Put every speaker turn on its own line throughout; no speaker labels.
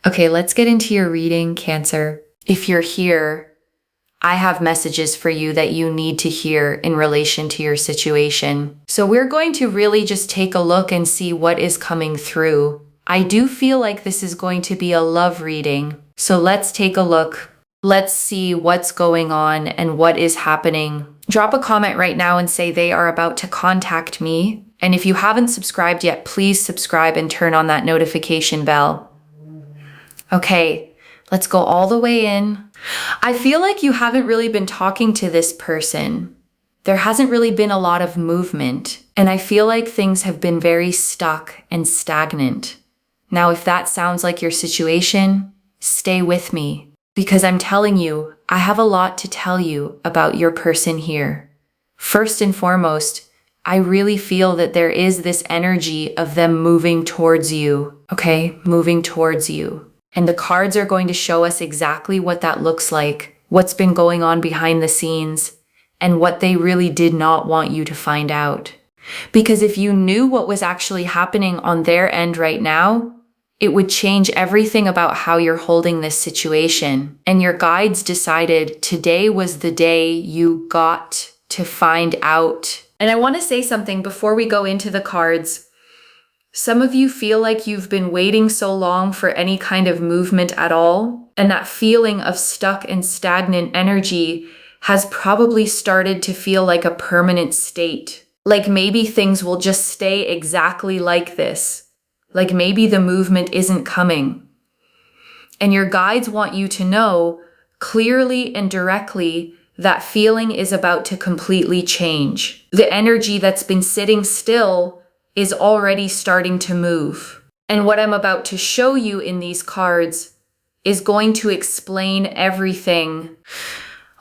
Okay, let's get into your reading, Cancer. If you're here, I have messages for you that you need to hear in relation to your situation. So we're going to really just take a look and see what is coming through. I do feel like this is going to be a love reading. So let's take a look. Let's see what's going on and what is happening. Drop a comment right now and say they are about to contact me. And if you haven't subscribed yet, please subscribe and turn on that notification bell. Okay, let's go all the way in. I feel like you haven't really been talking to this person. There hasn't really been a lot of movement, and I feel like things have been very stuck and stagnant. Now, if that sounds like your situation, stay with me, because I'm telling you, I have a lot to tell you about your person here. First and foremost, I really feel that there is this energy of them moving towards you, okay? Moving towards you. And the cards are going to show us exactly what that looks like, what's been going on behind the scenes, and what they really did not want you to find out. Because if you knew what was actually happening on their end right now, it would change everything about how you're holding this situation. And your guides decided today was the day you got to find out. And I want to say something before we go into the cards. Some of you feel like you've been waiting so long for any kind of movement at all, and that feeling of stuck and stagnant energy has probably started to feel like a permanent state. Like maybe things will just stay exactly like this. Like maybe the movement isn't coming. And your guides want you to know clearly and directly that feeling is about to completely change. The energy that's been sitting still is already starting to move. And what I'm about to show you in these cards is going to explain everything.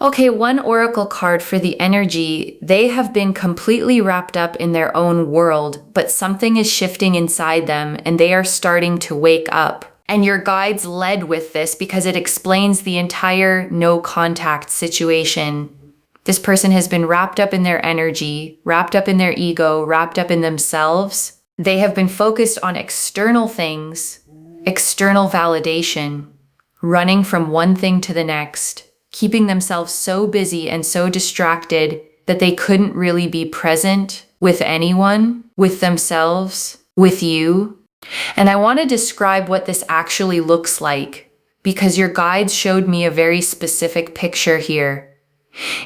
Okay, one oracle card for the energy. They have been completely wrapped up in their own world, but something is shifting inside them and they are starting to wake up. And your guides led with this because it explains the entire no contact situation. This person has been wrapped up in their energy, wrapped up in their ego, wrapped up in themselves. They have been focused on external things, external validation, running from one thing to the next, keeping themselves so busy and so distracted that they couldn't really be present with anyone, with themselves, with you. And I want to describe what this actually looks like because your guides showed me a very specific picture here.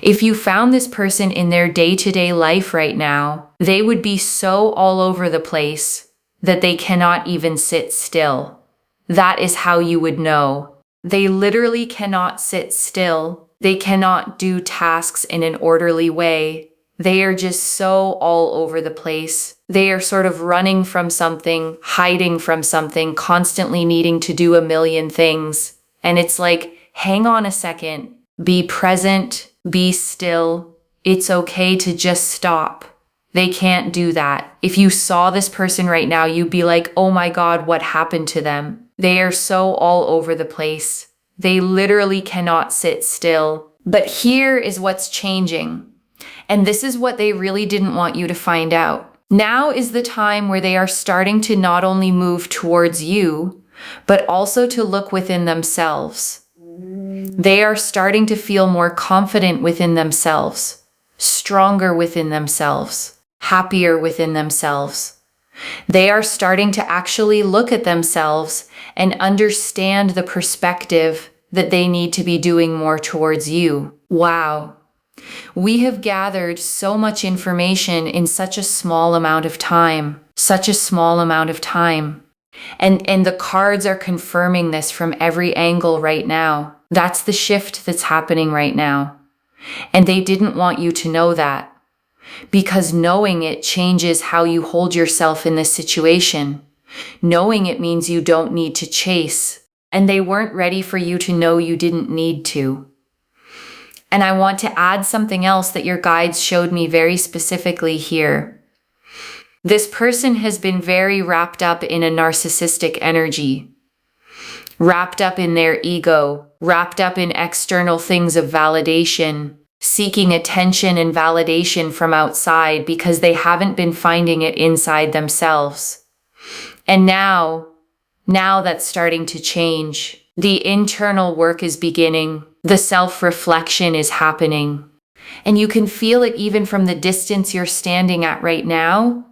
If you found this person in their day-to-day life right now, they would be so all over the place that they cannot even sit still. That is how you would know. They literally cannot sit still. They cannot do tasks in an orderly way. They are just so all over the place. They are sort of running from something, hiding from something, constantly needing to do a million things. And it's like, hang on a second, be present. Be still. It's okay to just stop. They can't do that. If you saw this person right now, you'd be like, oh my God, what happened to them? They are so all over the place. They literally cannot sit still. But here is what's changing. And this is what they really didn't want you to find out. Now is the time where they are starting to not only move towards you, but also to look within themselves. They are starting to feel more confident within themselves, stronger within themselves, happier within themselves. They are starting to actually look at themselves and understand the perspective that they need to be doing more towards you. Wow. We have gathered so much information in such a small amount of time, such a small amount of time. And the cards are confirming this from every angle right now. That's the shift that's happening right now. And they didn't want you to know that because knowing it changes how you hold yourself in this situation. Knowing it means you don't need to chase, and they weren't ready for you to know you didn't need to. And I want to add something else that your guides showed me very specifically here. This person has been very wrapped up in a narcissistic energy, wrapped up in their ego, wrapped up in external things of validation, seeking attention and validation from outside because they haven't been finding it inside themselves. And now Now that's starting to change. The internal work is beginning. The self-reflection is happening. And you can feel it even from the distance you're standing at right now.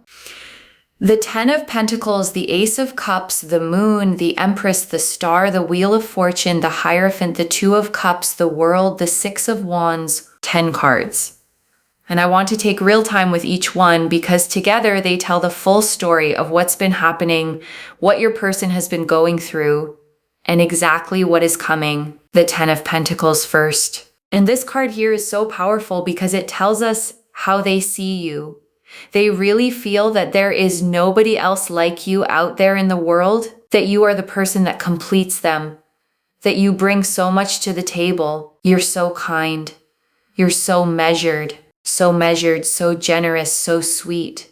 The Ten of Pentacles, the Ace of Cups, the Moon, the Empress, the Star, the Wheel of Fortune, the Hierophant, the Two of Cups, the World, the Six of Wands, 10 cards. And I want to take real time with each one because together they tell the full story of what's been happening, what your person has been going through, and exactly what is coming. The Ten of Pentacles first. And this card here is so powerful because it tells us how they see you. They really feel that there is nobody else like you out there in the world, that you are the person that completes them, that you bring so much to the table. You're so kind. You're so measured, so generous, so sweet.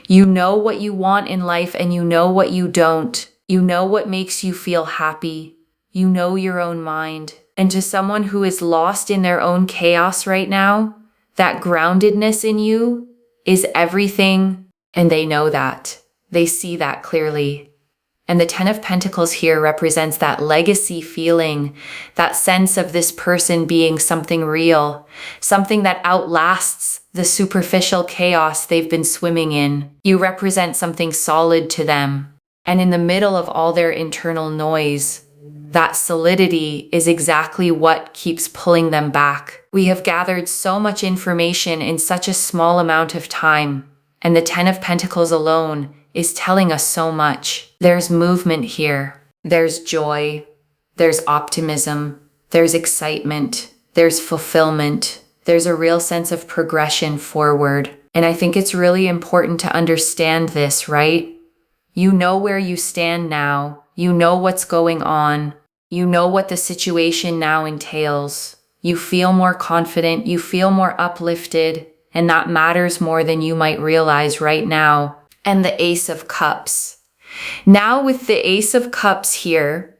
You know what you want in life and you know what you don't. You know what makes you feel happy. You know your own mind. And to someone who is lost in their own chaos right now, that groundedness in you is everything, and they know that. They see that clearly. And the Ten of Pentacles here represents that legacy feeling, that sense of this person being something real, something that outlasts the superficial chaos they've been swimming in. You represent something solid to them. And in the middle of all their internal noise, that solidity is exactly what keeps pulling them back. We have gathered so much information in such a small amount of time, and the Ten of Pentacles alone is telling us so much. There's movement here. There's joy. There's optimism. There's excitement. There's fulfillment. There's a real sense of progression forward. And I think it's really important to understand this, right? You know where you stand now. You know what's going on. You know what the situation now entails. You feel more confident. You feel more uplifted. And that matters more than you might realize right now. And the Ace of Cups. Now with the Ace of Cups here,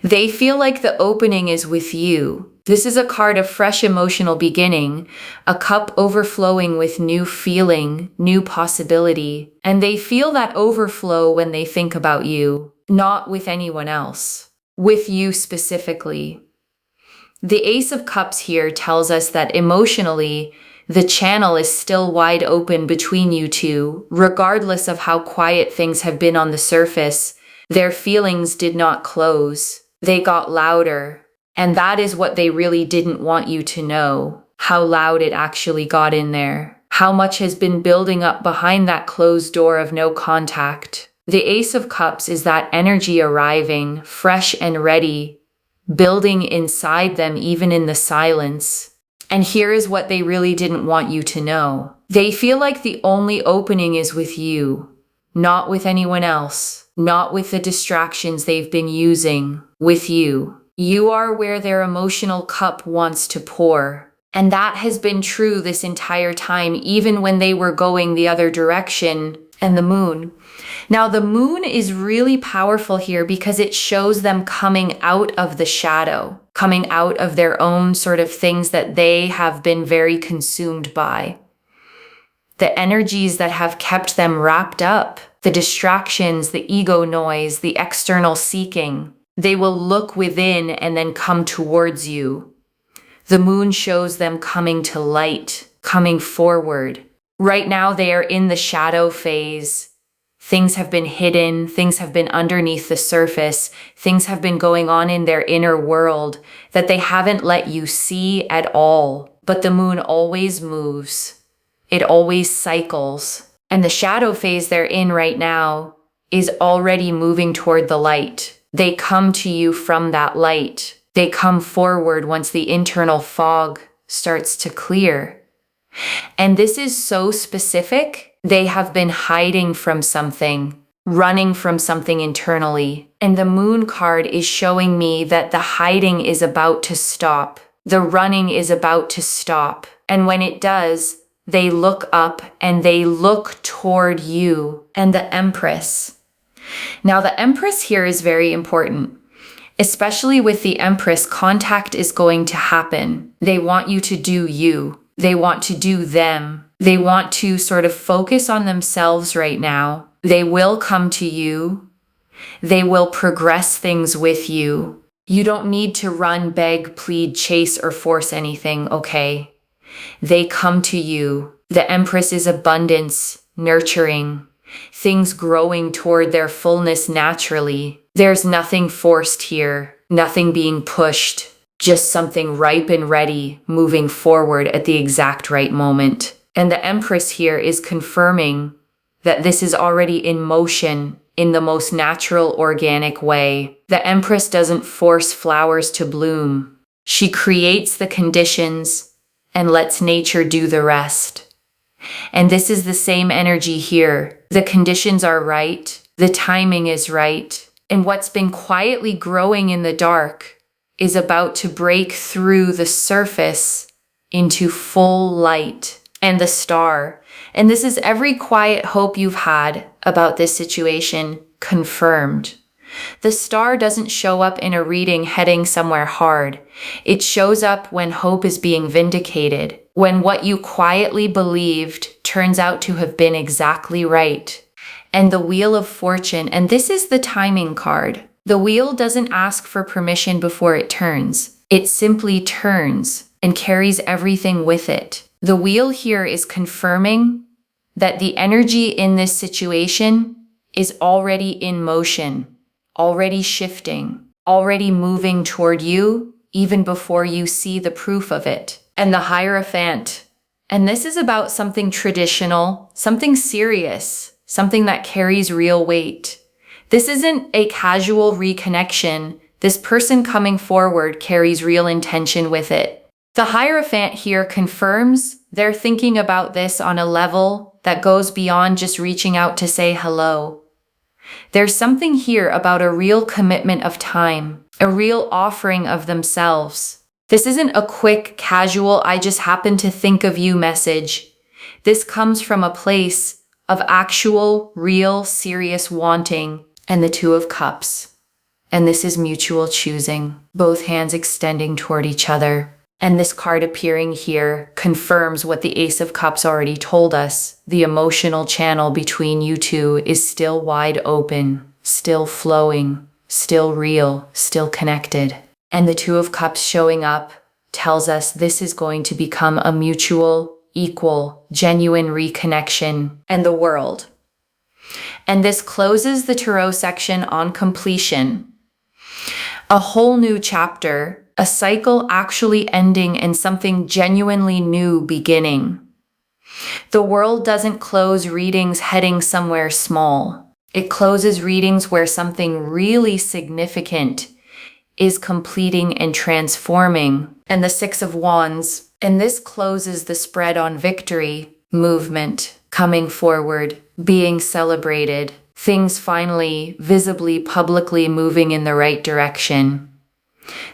they feel like the opening is with you. This is a card of fresh emotional beginning, a cup overflowing with new feeling, new possibility. And they feel that overflow when they think about you, not with anyone else. With you specifically. The Ace of Cups here tells us that emotionally, the channel is still wide open between you two, regardless of how quiet things have been on the surface. Their feelings did not close. They got louder. And that is what they really didn't want you to know, how loud it actually got in there, how much has been building up behind that closed door of no contact. The Ace of Cups is that energy arriving, fresh and ready, building inside them even in the silence. And here is what they really didn't want you to know. They feel like the only opening is with you, not with anyone else, not with the distractions they've been using, with you. You are where their emotional cup wants to pour. And that has been true this entire time, even when they were going the other direction. And the Moon. Now the Moon is really powerful here because it shows them coming out of the shadow, coming out of their own sort of things that they have been very consumed by. The energies that have kept them wrapped up, the distractions, the ego noise, the external seeking. They will look within and then come towards you. The Moon shows them coming to light, coming forward. Right now they are in the shadow phase. Things have been hidden, things have been underneath the surface, things have been going on in their inner world that they haven't let you see at all. But the Moon always moves. It always cycles. And the shadow phase they're in right now is already moving toward the light. They come to you from that light. They come forward once the internal fog starts to clear. And this is so specific. They have been hiding from something, running from something internally. And the Moon card is showing me that the hiding is about to stop. The running is about to stop. And when it does, they look up and they look toward you. And the Empress. Now the Empress here is very important. Especially with the Empress, contact is going to happen. They want you to do you. They want to do them. They want to sort of focus on themselves right now. They will come to you. They will progress things with you. You don't need to run, beg, plead, chase, or force anything, okay? They come to you. The Empress is abundance, nurturing, things growing toward their fullness naturally. There's nothing forced here, nothing being pushed, just something ripe and ready, moving forward at the exact right moment. And the Empress here is confirming that this is already in motion in the most natural, organic way. The Empress doesn't force flowers to bloom. She creates the conditions and lets nature do the rest. And this is the same energy here. The conditions are right. The timing is right. And what's been quietly growing in the dark is about to break through the surface into full light. And the star. And this is every quiet hope you've had about this situation confirmed. The star doesn't show up in a reading heading somewhere hard. It shows up when hope is being vindicated, when what you quietly believed turns out to have been exactly right. And the Wheel of Fortune, and this is the timing card. The wheel doesn't ask for permission before it turns. It simply turns and carries everything with it. The wheel here is confirming that the energy in this situation is already in motion, already shifting, already moving toward you, even before you see the proof of it. And the Hierophant. And this is about something traditional, something serious, something that carries real weight. This isn't a casual reconnection. This person coming forward carries real intention with it. The Hierophant here confirms they're thinking about this on a level that goes beyond just reaching out to say hello. There's something here about a real commitment of time, a real offering of themselves. This isn't a quick, casual, I just happen to think of you message. This comes from a place of actual, real, serious wanting. And the Two of Cups. And this is mutual choosing, both hands extending toward each other. And this card appearing here confirms what the Ace of Cups already told us. The emotional channel between you two is still wide open, still flowing, still real, still connected. And the Two of Cups showing up tells us this is going to become a mutual, equal, genuine reconnection and the world. And this closes the tarot section on completion. A whole new chapter, a cycle actually ending and something genuinely new beginning. The world doesn't close readings heading somewhere small. It closes readings where something really significant is completing and transforming. And the Six of Wands. And this closes the spread on victory, movement, coming forward, being celebrated, things finally, visibly, publicly moving in the right direction.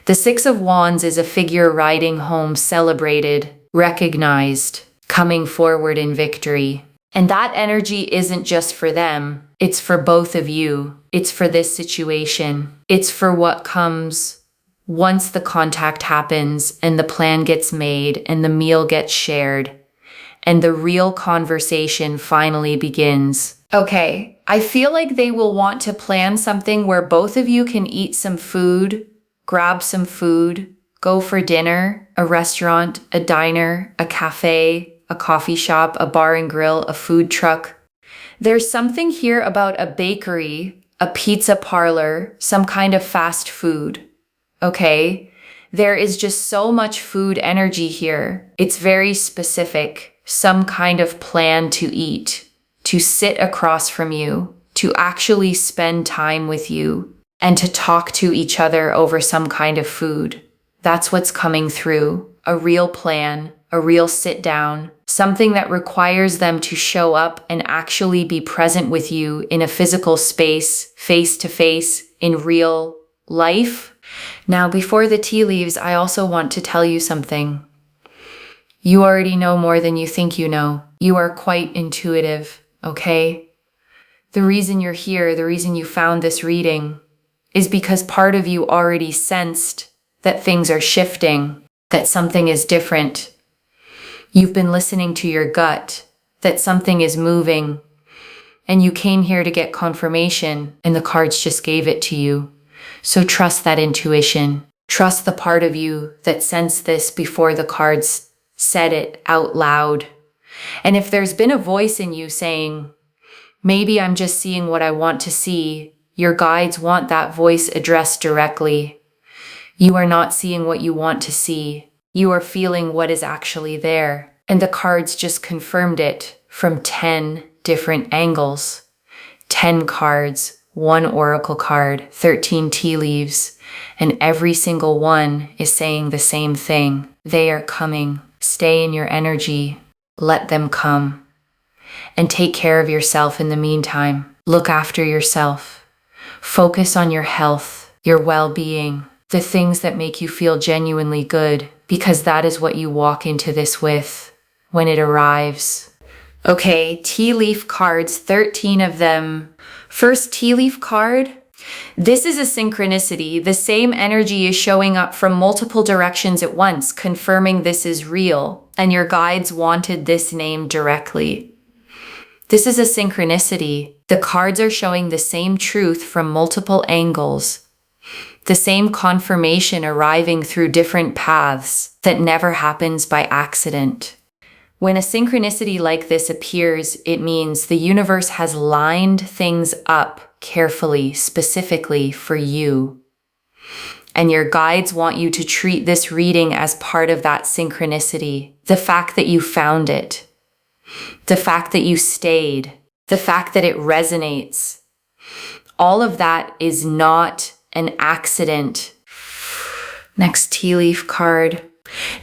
The Six of Wands is a figure riding home, celebrated, recognized, coming forward in victory. And that energy isn't just for them, it's for both of you. It's for this situation. It's for what comes once the contact happens and the plan gets made and the meal gets shared. And the real conversation finally begins. Okay, I feel like they will want to plan something where both of you can eat some food, grab some food, go for dinner, a restaurant, a diner, a cafe, a coffee shop, a bar and grill, a food truck. There's something here about a bakery, a pizza parlor, some kind of fast food. Okay? There is just so much food energy here. It's very specific. Some kind of plan to eat, to sit across from you, to actually spend time with you, and to talk to each other over some kind of food. That's what's coming through. A real plan, a real sit down, something that requires them to show up and actually be present with you in a physical space, face to face, in real life. Now, before the tea leaves, I also want to tell you something. You already know more than you think you know. You are quite intuitive, okay? The reason you're here, the reason you found this reading, is because part of you already sensed that things are shifting, that something is different. You've been listening to your gut, that something is moving. and you came here to get confirmation, and the cards just gave it to you. So trust that intuition. Trust the part of you that sensed this before the cards said it out loud. And if there's been a voice in you saying, maybe I'm just seeing what I want to see, your guides want that voice addressed directly. You are not seeing what you want to see. You are feeling what is actually there. And the cards just confirmed it from 10 different angles. 10 cards, 1 oracle card, 13 tea leaves, and every single one is saying the same thing. They are coming. Stay in your energy. Let them come. And take care of yourself in the meantime. Look after yourself. Focus on your health, your well-being, the things that make you feel genuinely good, because that is what you walk into this with when it arrives. Okay, tea leaf cards, 13 of them. First tea leaf card. This is a synchronicity. The same energy is showing up from multiple directions at once, confirming this is real, and your guides wanted this name directly. This is a synchronicity. The cards are showing the same truth from multiple angles. The same confirmation arriving through different paths that never happens by accident. When a synchronicity like this appears, it means the universe has lined things up carefully, specifically for you. And your guides want you to treat this reading as part of that synchronicity. The fact that you found it. The fact that you stayed. The fact that it resonates. All of that is not an accident. Next tea leaf card.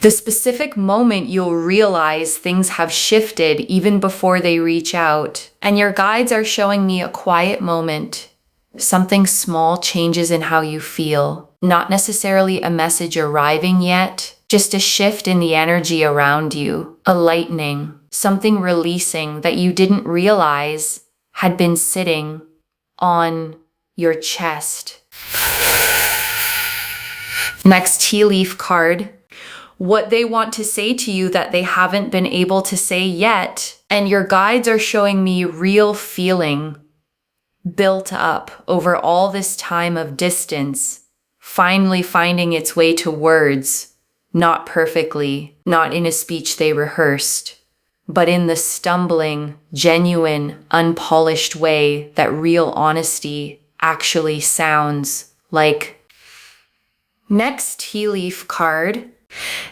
The specific moment you'll realize things have shifted even before they reach out. And your guides are showing me a quiet moment. Something small changes in how you feel. Not necessarily a message arriving yet, just a shift in the energy around you. A lightening, something releasing that you didn't realize had been sitting on your chest. Next tea leaf card. What they want to say to you that they haven't been able to say yet. And your guides are showing me real feeling built up over all this time of distance, finally finding its way to words, not perfectly, not in a speech they rehearsed, but in the stumbling, genuine, unpolished way that real honesty actually sounds like. Next tea leaf card.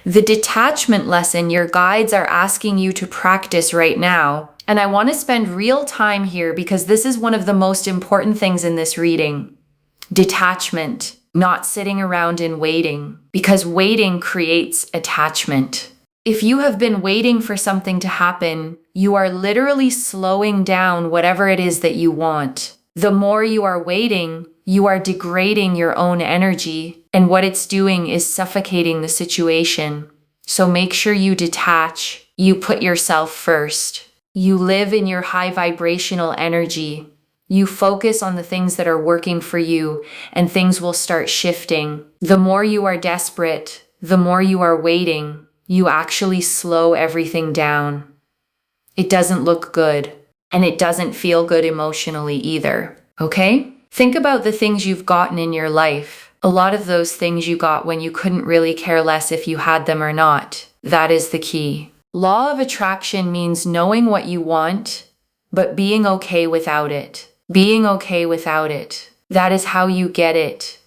The detachment lesson your guides are asking you to practice right now. And I want to spend real time here because this is one of the most important things in this reading. Detachment, not sitting around and waiting, because waiting creates attachment. If you have been waiting for something to happen, you are literally slowing down whatever it is that you want. The more you are waiting, you are degrading your own energy, and what it's doing is suffocating the situation. So make sure you detach. You put yourself first. You live in your high vibrational energy. You focus on the things that are working for you, and things will start shifting. The more you are desperate, the more you are waiting, you actually slow everything down. It doesn't look good, and it doesn't feel good emotionally either, okay? Think about the things you've gotten in your life. A lot of those things you got when you couldn't really care less if you had them or not. That is the key. Law of attraction means knowing what you want, but being okay without it. Being okay without it. That is how you get it.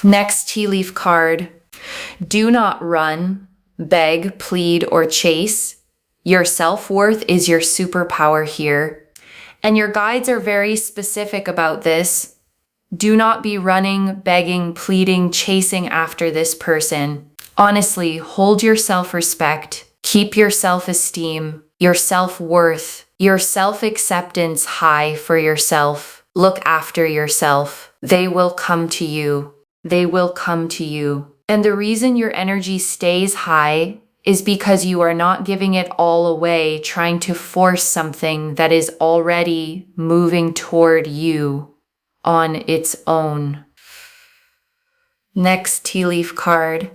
Next tea leaf card. Do not run, beg, plead, or chase. Your self-worth is your superpower here. And your guides are very specific about this. Do not be running, begging, pleading, chasing after this person. Honestly, hold your self-respect. Keep your self-esteem, your self-worth, your self-acceptance high for yourself. Look after yourself. They will come to you. They will come to you. And the reason your energy stays high is because you are not giving it all away, trying to force something that is already moving toward you on its own. Next tea leaf card.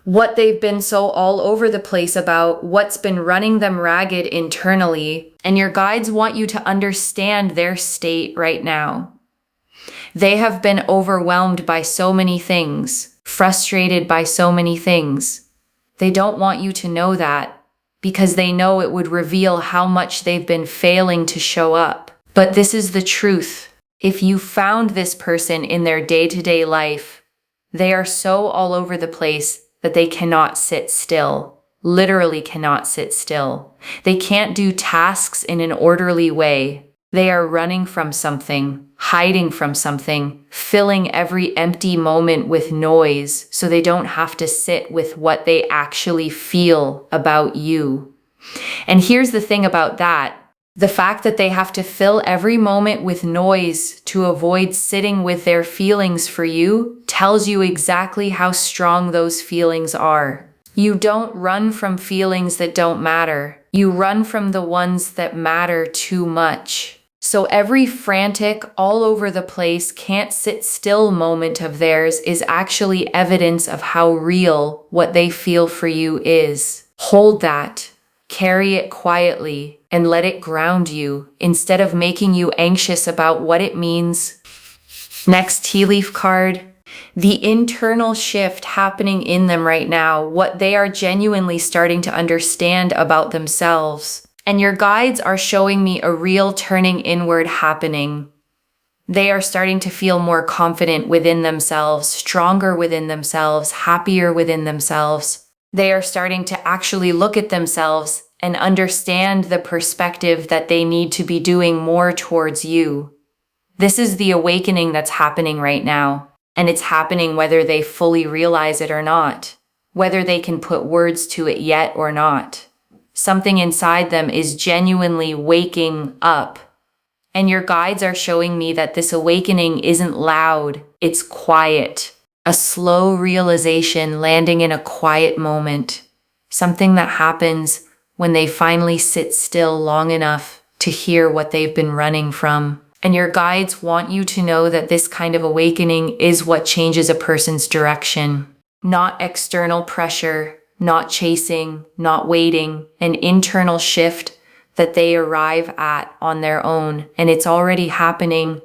what they've been so all over the place about, what's been running them ragged internally. And your guides want you to understand their state right now. They have been overwhelmed by so many things, frustrated by so many things. They don't want you to know that because they know it would reveal how much they've been failing to show up. But this is the truth. If you found this person in their day-to-day life, they are so all over the place that they cannot sit still, literally cannot sit still. They can't do tasks in an orderly way. They are running from something, hiding from something, filling every empty moment with noise so they don't have to sit with what they actually feel about you. And here's the thing about that. The fact that they have to fill every moment with noise to avoid sitting with their feelings for you tells you exactly how strong those feelings are. You don't run from feelings that don't matter. You run from the ones that matter too much. So every frantic, all over the place, can't sit still moment of theirs is actually evidence of how real what they feel for you is. Hold that. Carry it quietly and let it ground you instead of making you anxious about what it means. Next tea leaf card, the internal shift happening in them right now, what they are genuinely starting to understand about themselves. And your guides are showing me a real turning inward happening. They are starting to feel more confident within themselves, stronger within themselves, happier within themselves. They are starting to actually look at themselves and understand the perspective that they need to be doing more towards you. This is the awakening that's happening right now, and it's happening whether they fully realize it or not, whether they can put words to it yet or not. Something inside them is genuinely waking up, and your guides are showing me that this awakening isn't loud, it's quiet. A slow realization landing in a quiet moment. Something that happens when they finally sit still long enough to hear what they've been running from. And your guides want you to know that this kind of awakening is what changes a person's direction. Not external pressure, not chasing, not waiting, an internal shift that they arrive at on their own. And it's already happening.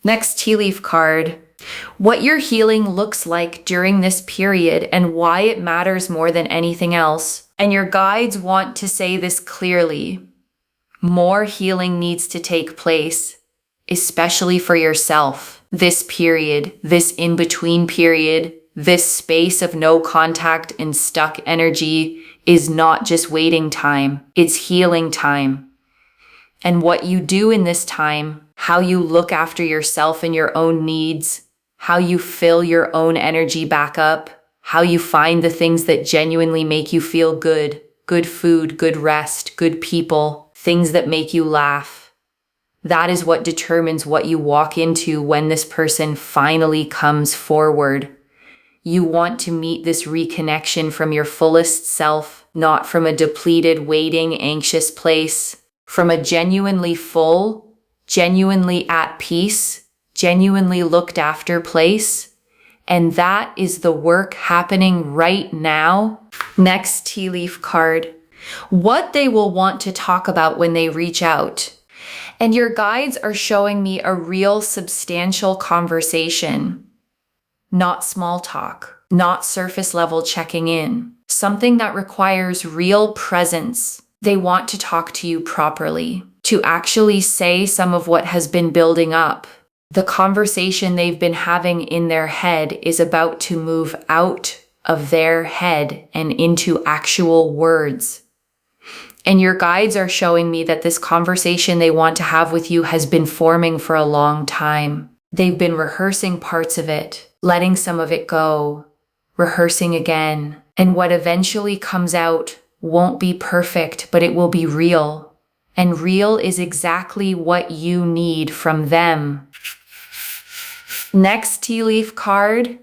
Next tea leaf card. What your healing looks like during this period and why it matters more than anything else. And your guides want to say this clearly. More healing needs to take place, especially for yourself. This period, this in-between period, this space of no contact and stuck energy is not just waiting time, it's healing time. And what you do in this time, how you look after yourself and your own needs, how you fill your own energy back up, how you find the things that genuinely make you feel good, good food, good rest, good people, things that make you laugh. That is what determines what you walk into when this person finally comes forward. You want to meet this reconnection from your fullest self, not from a depleted, waiting, anxious place, from a genuinely full, genuinely at peace, genuinely looked after place. And that is the work happening right now. Next tea leaf card. What they will want to talk about when they reach out. And your guides are showing me a real substantial conversation. Not small talk, not surface level checking in. Something that requires real presence. They want to talk to you properly, to actually say some of what has been building up. The conversation they've been having in their head is about to move out of their head and into actual words. And your guides are showing me that this conversation they want to have with you has been forming for a long time. They've been rehearsing parts of it, letting some of it go, rehearsing again. And what eventually comes out won't be perfect, but it will be real. And real is exactly what you need from them. Next tea leaf card,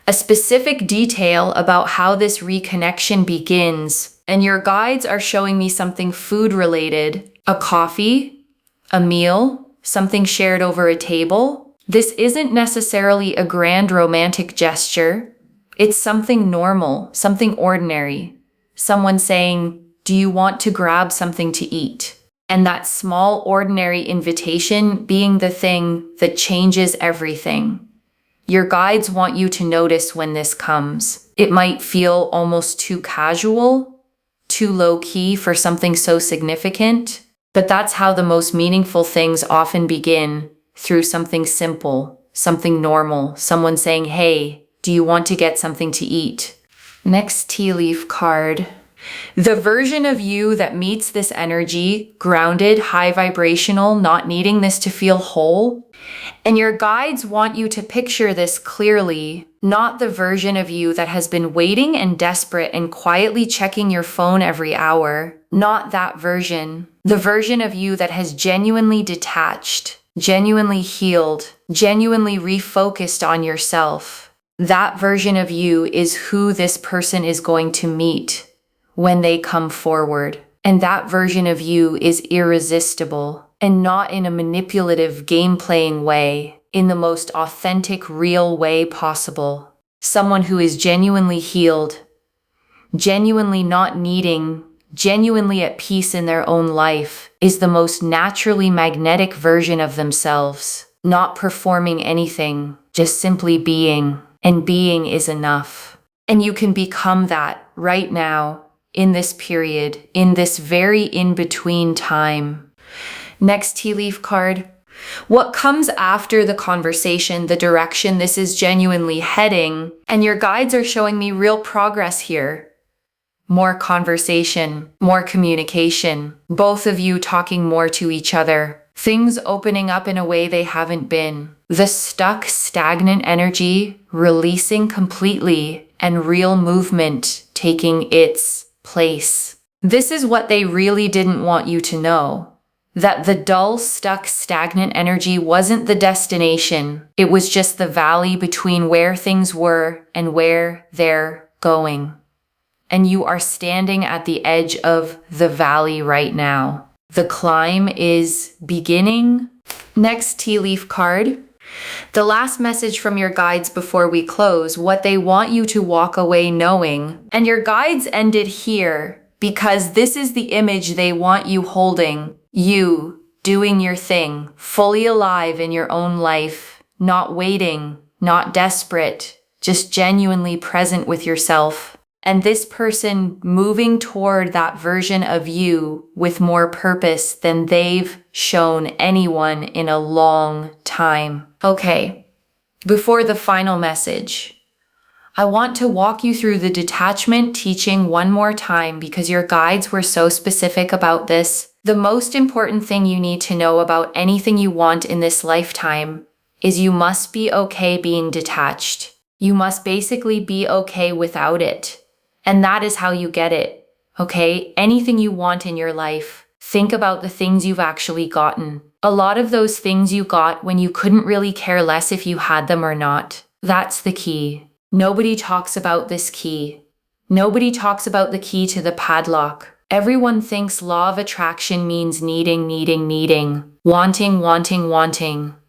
a specific detail about how this reconnection begins. And your guides are showing me something food related, a coffee, a meal, something shared over a table. This isn't necessarily a grand romantic gesture. It's something normal, something ordinary. Someone saying, "Do you want to grab something to eat?" And that small, ordinary invitation being the thing that changes everything. Your guides want you to notice when this comes. It might feel almost too casual, too low-key for something so significant, but that's how the most meaningful things often begin, through something simple, something normal, someone saying, "Hey, do you want to get something to eat?" Next tea leaf card. The version of you that meets this energy, grounded, high vibrational, not needing this to feel whole. And your guides want you to picture this clearly, not the version of you that has been waiting and desperate and quietly checking your phone every hour. Not that version. The version of you that has genuinely detached, genuinely healed, genuinely refocused on yourself. That version of you is who this person is going to meet when they come forward. And that version of you is irresistible, and not in a manipulative game-playing way, in the most authentic, real way possible. Someone who is genuinely healed, genuinely not needing, genuinely at peace in their own life, is the most naturally magnetic version of themselves, not performing anything, just simply being, and being is enough. And you can become that right now, in this period, in this very in-between time. Next tea leaf card. What comes after the conversation, the direction this is genuinely heading, and your guides are showing me real progress here. More conversation, more communication, both of you talking more to each other, things opening up in a way they haven't been. The stuck, stagnant energy releasing completely, and real movement taking its place. This is what they really didn't want you to know. That the dull, stuck, stagnant energy wasn't the destination. It was just the valley between where things were and where they're going. And you are standing at the edge of the valley right now. The climb is beginning. Next tea leaf card. The last message from your guides before we close, what they want you to walk away knowing. And your guides ended here because this is the image they want you holding. You doing your thing, fully alive in your own life, not waiting, not desperate, just genuinely present with yourself. And this person moving toward that version of you with more purpose than they've shown anyone in a long time. Okay, before the final message, I want to walk you through the detachment teaching one more time because your guides were so specific about this. The most important thing you need to know about anything you want in this lifetime is you must be okay being detached. You must basically be okay without it. And that is how you get it, okay? Anything you want in your life, think about the things you've actually gotten. A lot of those things you got when you couldn't really care less if you had them or not. That's the key. Nobody talks about this key. Nobody talks about the key to the padlock. Everyone thinks law of attraction means needing, wanting,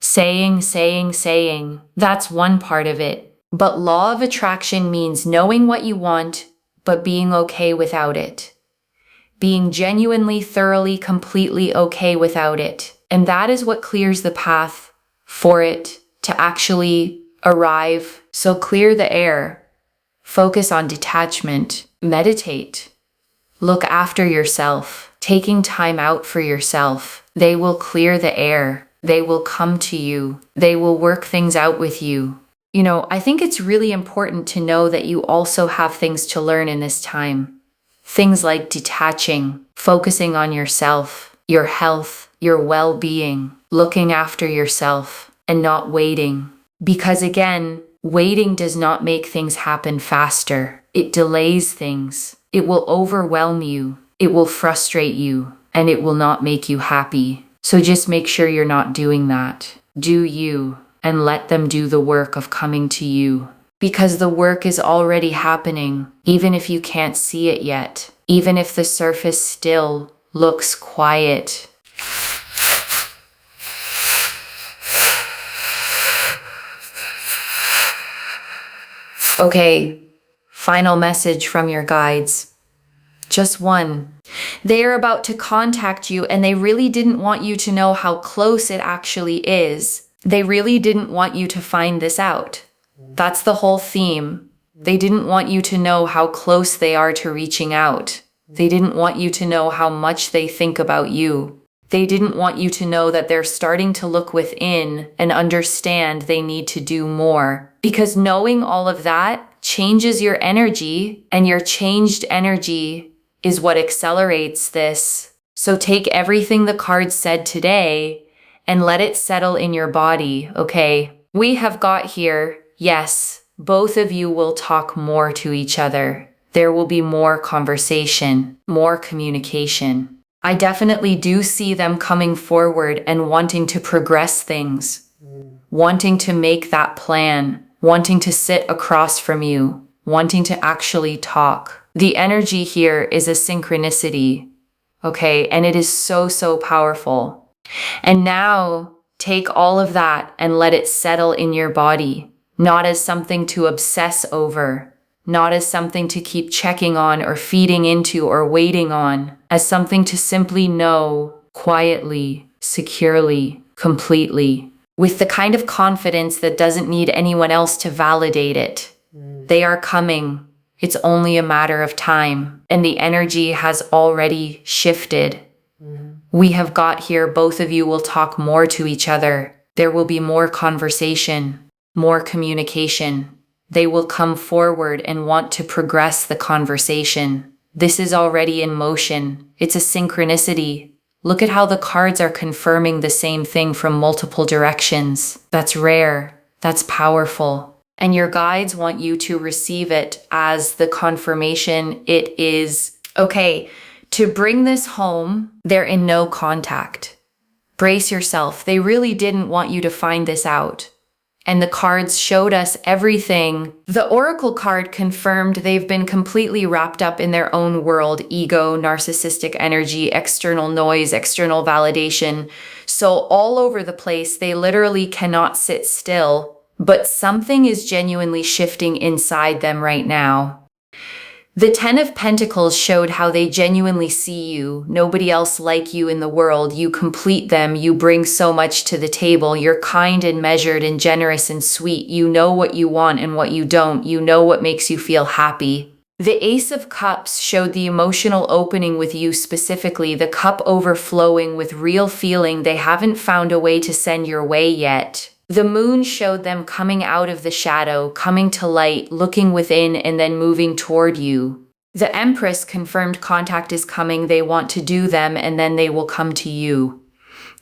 saying. That's one part of it. But law of attraction means knowing what you want, but being okay without it. Being genuinely, thoroughly, completely okay without it. And that is what clears the path for it to actually arrive. So clear the air. Focus on detachment. Meditate. Look after yourself. Taking time out for yourself. They will clear the air. They will come to you. They will work things out with you. You know, I think it's really important to know that you also have things to learn in this time. Things like detaching, focusing on yourself, your health, your well-being, looking after yourself, and not waiting. Because again, waiting does not make things happen faster. It delays things. It will overwhelm you. It will frustrate you, and it will not make you happy. So just make sure you're not doing that. Do you. And let them do the work of coming to you. Because the work is already happening, even if you can't see it yet. Even if the surface still looks quiet. Okay, final message from your guides. Just one. They are about to contact you, and they really didn't want you to know how close it actually is. They really didn't want you to find this out. That's the whole theme. They didn't want you to know how close they are to reaching out. They didn't want you to know how much they think about you. They didn't want you to know that they're starting to look within and understand they need to do more. Because knowing all of that changes your energy, and your changed energy is what accelerates this. So take everything the cards said today and let it settle in your body, okay? We have got here, yes, both of you will talk more to each other. There will be more conversation, more communication. I definitely do see them coming forward and wanting to progress things, wanting to make that plan, wanting to sit across from you, wanting to actually talk. The energy here is a synchronicity, okay? And it is so, so powerful. And now take all of that and let it settle in your body, not as something to obsess over, not as something to keep checking on or feeding into or waiting on, as something to simply know quietly, securely, completely, with the kind of confidence that doesn't need anyone else to validate it. They are coming. It's only a matter of time, and the energy has already shifted. We have got here, both of you will talk more to each other. There will be more conversation, more communication. They will come forward and want to progress the conversation. This is already in motion. It's a synchronicity. Look at how the cards are confirming the same thing from multiple directions. That's rare. That's powerful. And your guides want you to receive it as the confirmation it is. Okay, to bring this home, they're in no contact. Brace yourself. They really didn't want you to find this out. And the cards showed us everything. The Oracle card confirmed they've been completely wrapped up in their own world, ego, narcissistic energy, external noise, external validation. So all over the place, they literally cannot sit still. But something is genuinely shifting inside them right now. The Ten of Pentacles showed how they genuinely see you. Nobody else like you in the world. You complete them. You bring so much to the table. You're kind and measured and generous and sweet. You know what you want and what you don't. You know what makes you feel happy. The Ace of Cups showed the emotional opening with you specifically, the cup overflowing with real feeling they haven't found a way to send your way yet. The moon showed them coming out of the shadow, coming to light, looking within, and then moving toward you. The Empress confirmed contact is coming. They want to do them, and then they will come to you.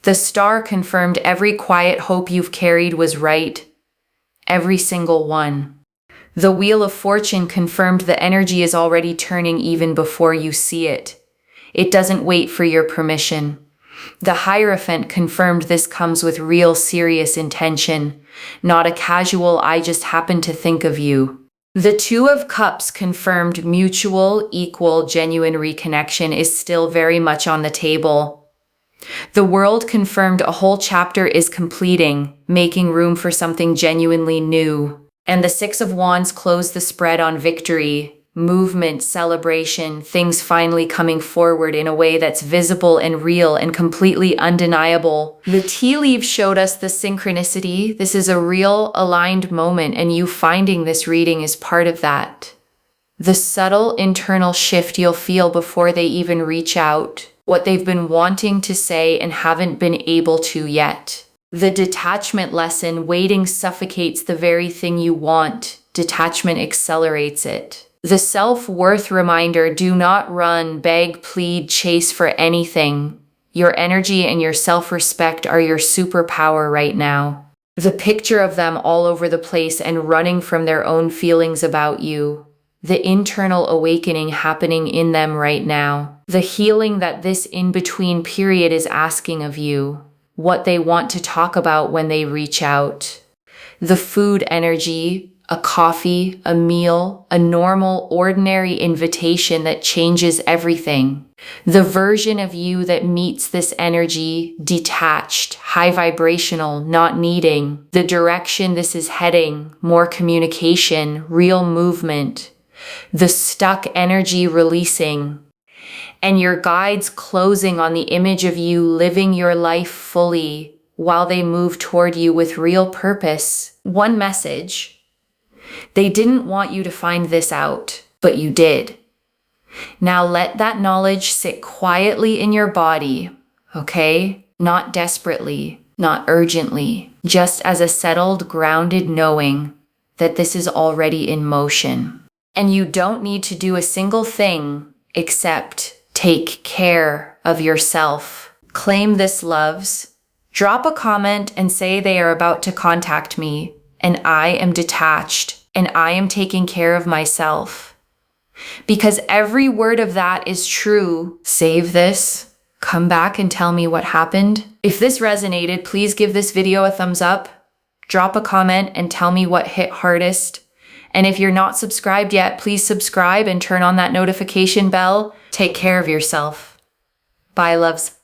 The Star confirmed every quiet hope you've carried was right. Every single one. The Wheel of Fortune confirmed the energy is already turning even before you see it. It doesn't wait for your permission. The Hierophant confirmed this comes with real serious intention, not a casual "I just happened to think of you." The Two of Cups confirmed mutual, equal, genuine reconnection is still very much on the table. The World confirmed a whole chapter is completing, making room for something genuinely new. And the Six of Wands closed the spread on victory. Movement, celebration, things finally coming forward in a way that's visible and real and completely undeniable. The tea leaves showed us the synchronicity. This is a real aligned moment, and you finding this reading is part of that. The subtle internal shift you'll feel before they even reach out, what they've been wanting to say and haven't been able to yet. The detachment lesson, waiting suffocates the very thing you want. Detachment accelerates it. The self-worth reminder, do not run, beg, plead, chase for anything. Your energy and your self-respect are your superpower right now. The picture of them all over the place and running from their own feelings about you. The internal awakening happening in them right now. The healing that this in-between period is asking of you. What they want to talk about when they reach out. The food energy, a coffee, a meal, a normal, ordinary invitation that changes everything. The version of you that meets this energy, detached, high vibrational, not needing. The direction this is heading, more communication, real movement. The stuck energy releasing. And your guides closing on the image of you living your life fully while they move toward you with real purpose. One message. They didn't want you to find this out, but you did. Now let that knowledge sit quietly in your body, okay? Not desperately, not urgently, just as a settled, grounded knowing that this is already in motion. And you don't need to do a single thing except take care of yourself. Claim this, loves. Drop a comment and say they are about to contact me, and I am detached, and I am taking care of myself. Because every word of that is true. Save this. Come back and tell me what happened. If this resonated, please give this video a thumbs up. Drop a comment and tell me what hit hardest. And if you're not subscribed yet, please subscribe and turn on that notification bell. Take care of yourself. Bye, loves.